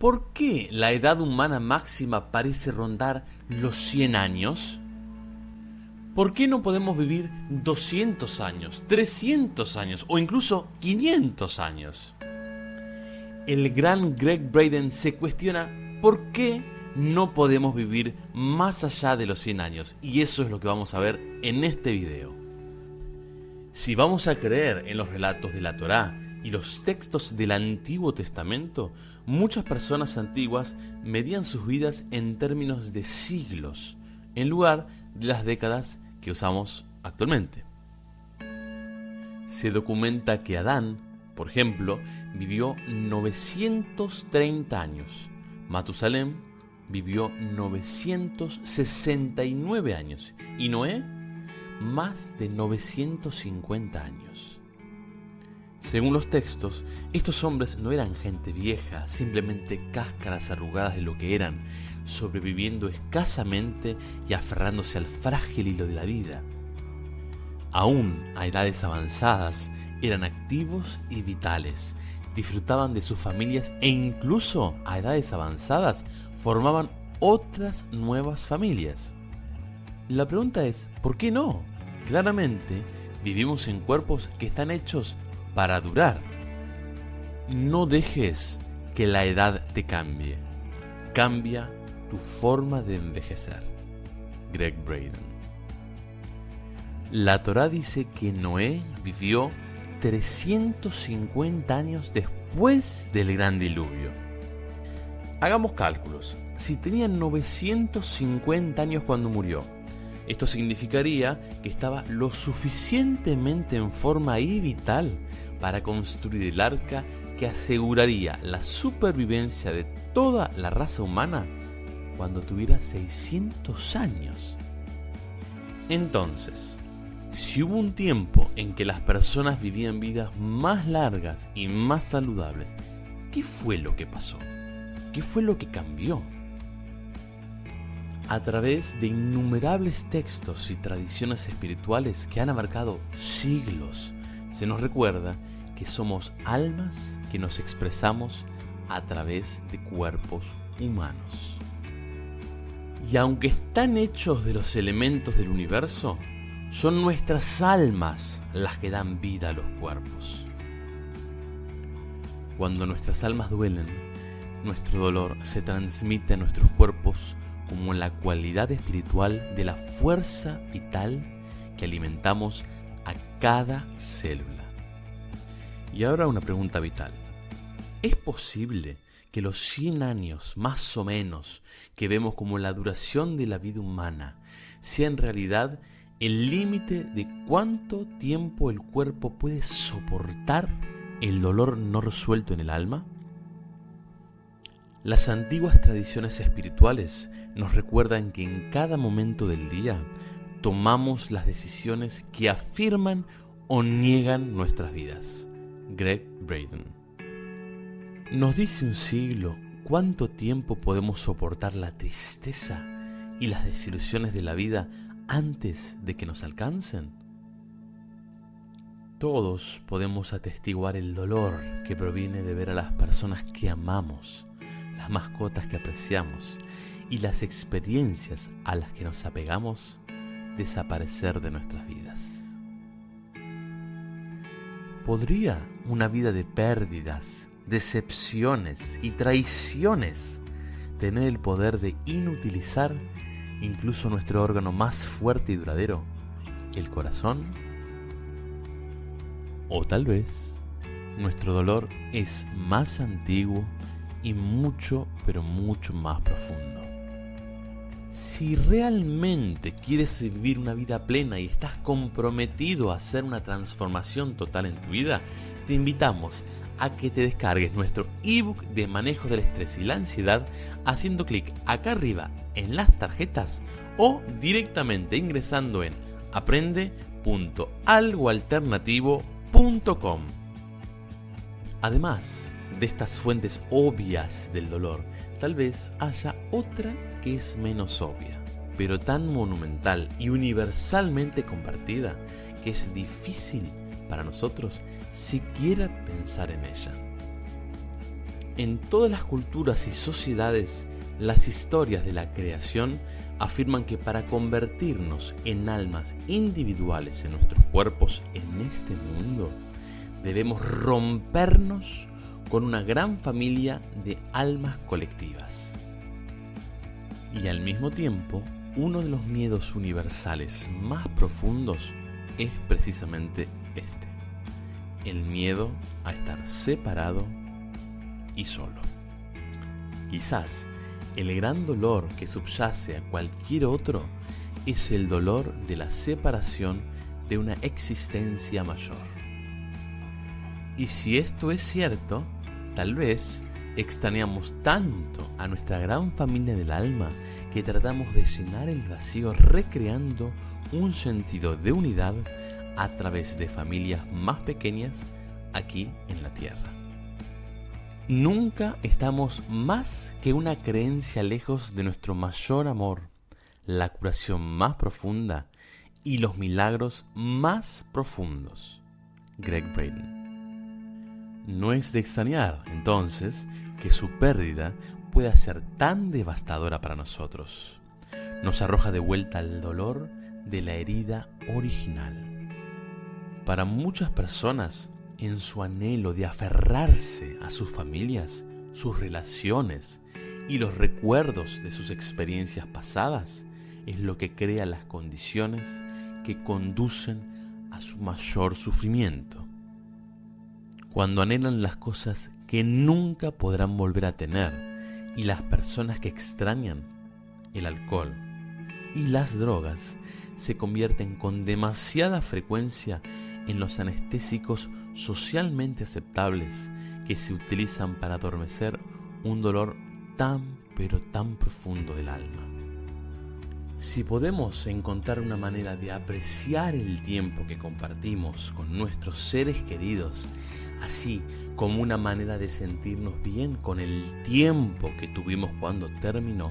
¿Por qué la edad humana máxima parece rondar los 100 años? ¿Por qué no podemos vivir 200 años, 300 años o incluso 500 años? El gran Gregg Braden se cuestiona por qué no podemos vivir más allá de los 100 años, y eso es lo que vamos a ver en este video. Si vamos a creer en los relatos de la Torá y los textos del Antiguo Testamento, muchas personas antiguas medían sus vidas en términos de siglos, en lugar de las décadas que usamos actualmente. Se documenta que Adán, por ejemplo, vivió 930 años. Matusalén vivió 969 años. Y Noé, más de 950 años. Según los textos, estos hombres no eran gente vieja, simplemente cáscaras arrugadas de lo que eran, sobreviviendo escasamente y aferrándose al frágil hilo de la vida. Aún a edades avanzadas, eran activos y vitales, disfrutaban de sus familias e incluso a edades avanzadas formaban otras nuevas familias. La pregunta es, ¿por qué no? Claramente, vivimos en cuerpos que están hechos para durar. No dejes que la edad te cambie. Cambia tu forma de envejecer. Gregg Braden. La Torá dice que Noé vivió 350 años después del gran diluvio. Hagamos cálculos. Si tenía 950 años cuando murió, esto significaría que estaba lo suficientemente en forma y vital para construir el arca que aseguraría la supervivencia de toda la raza humana cuando tuviera 600 años. Entonces, si hubo un tiempo en que las personas vivían vidas más largas y más saludables, ¿qué fue lo que pasó? ¿Qué fue lo que cambió? A través de innumerables textos y tradiciones espirituales que han abarcado siglos, se nos recuerda que somos almas que nos expresamos a través de cuerpos humanos. Y aunque están hechos de los elementos del universo, son nuestras almas las que dan vida a los cuerpos. Cuando nuestras almas duelen, nuestro dolor se transmite a nuestros cuerpos como la cualidad espiritual de la fuerza vital que alimentamos a cada célula. Y ahora una pregunta vital. ¿Es posible que los 100 años, más o menos, que vemos como la duración de la vida humana, sea en realidad el límite de cuánto tiempo el cuerpo puede soportar el dolor no resuelto en el alma? Las antiguas tradiciones espirituales nos recuerdan que en cada momento del día tomamos las decisiones que afirman o niegan nuestras vidas. Gregg Braden. Nos dice un siglo cuánto tiempo podemos soportar la tristeza y las desilusiones de la vida antes de que nos alcancen. Todos podemos atestiguar el dolor que proviene de ver a las personas que amamos, las mascotas que apreciamos y las experiencias a las que nos apegamos desaparecer de nuestras vidas. ¿Podría una vida de pérdidas, decepciones y traiciones tener el poder de inutilizar incluso nuestro órgano más fuerte y duradero, el corazón? O tal vez nuestro dolor es más antiguo y mucho, pero mucho más profundo. Si realmente quieres vivir una vida plena y estás comprometido a hacer una transformación total en tu vida, te invitamos a que te descargues nuestro ebook de manejo del estrés y la ansiedad haciendo clic acá arriba en las tarjetas o directamente ingresando en aprende.algoalternativo.com. Además de estas fuentes obvias del dolor, tal vez haya otra que es menos obvia, pero tan monumental y universalmente compartida que es difícil para nosotros siquiera pensar en ella. En todas las culturas y sociedades, las historias de la creación afirman que para convertirnos en almas individuales en nuestros cuerpos en este mundo, debemos rompernos con una gran familia de almas colectivas. Y al mismo tiempo, uno de los miedos universales más profundos es precisamente este: el miedo a estar separado y solo. Quizás el gran dolor que subyace a cualquier otro es el dolor de la separación de una existencia mayor. Y si esto es cierto, tal vez extrañamos tanto a nuestra gran familia del alma que tratamos de llenar el vacío recreando un sentido de unidad a través de familias más pequeñas aquí en la Tierra. Nunca estamos más que una creencia lejos de nuestro mayor amor, la curación más profunda y los milagros más profundos. Gregg Braden. No es de extrañar, entonces, que su pérdida pueda ser tan devastadora para nosotros. Nos arroja de vuelta al dolor de la herida original. Para muchas personas, en su anhelo de aferrarse a sus familias, sus relaciones y los recuerdos de sus experiencias pasadas, es lo que crea las condiciones que conducen a su mayor sufrimiento. Cuando anhelan las cosas que nunca podrán volver a tener y las personas que extrañan, el alcohol y las drogas se convierten con demasiada frecuencia en los anestésicos socialmente aceptables que se utilizan para adormecer un dolor tan pero tan profundo del alma. Si podemos encontrar una manera de apreciar el tiempo que compartimos con nuestros seres queridos, así como una manera de sentirnos bien con el tiempo que tuvimos cuando terminó,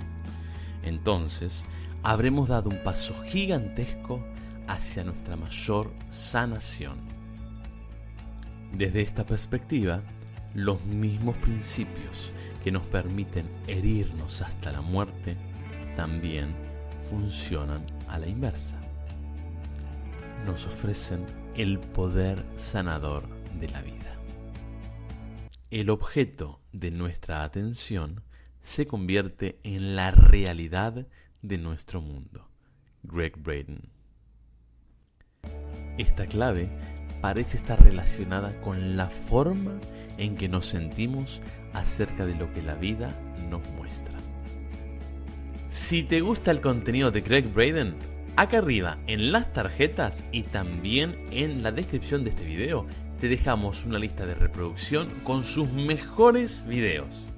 entonces habremos dado un paso gigantesco hacia nuestra mayor sanación. Desde esta perspectiva, los mismos principios que nos permiten herirnos hasta la muerte también funcionan a la inversa. Nos ofrecen el poder sanador de la vida. El objeto de nuestra atención se convierte en la realidad de nuestro mundo. Gregg Braden. Esta clave parece estar relacionada con la forma en que nos sentimos acerca de lo que la vida nos muestra. Si te gusta el contenido de Gregg Braden, acá arriba en las tarjetas y también en la descripción de este video te dejamos una lista de reproducción con sus mejores videos.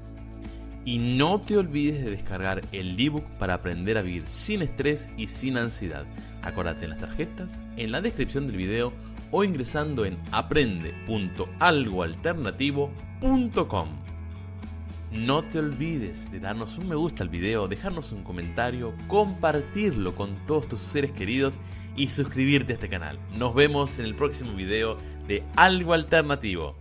Y no te olvides de descargar el ebook para aprender a vivir sin estrés y sin ansiedad. Acuérdate en las tarjetas, en la descripción del video o ingresando en aprende.algoalternativo.com. No te olvides de darnos un me gusta al video, dejarnos un comentario, compartirlo con todos tus seres queridos y suscribirte a este canal. Nos vemos en el próximo video de Algo Alternativo.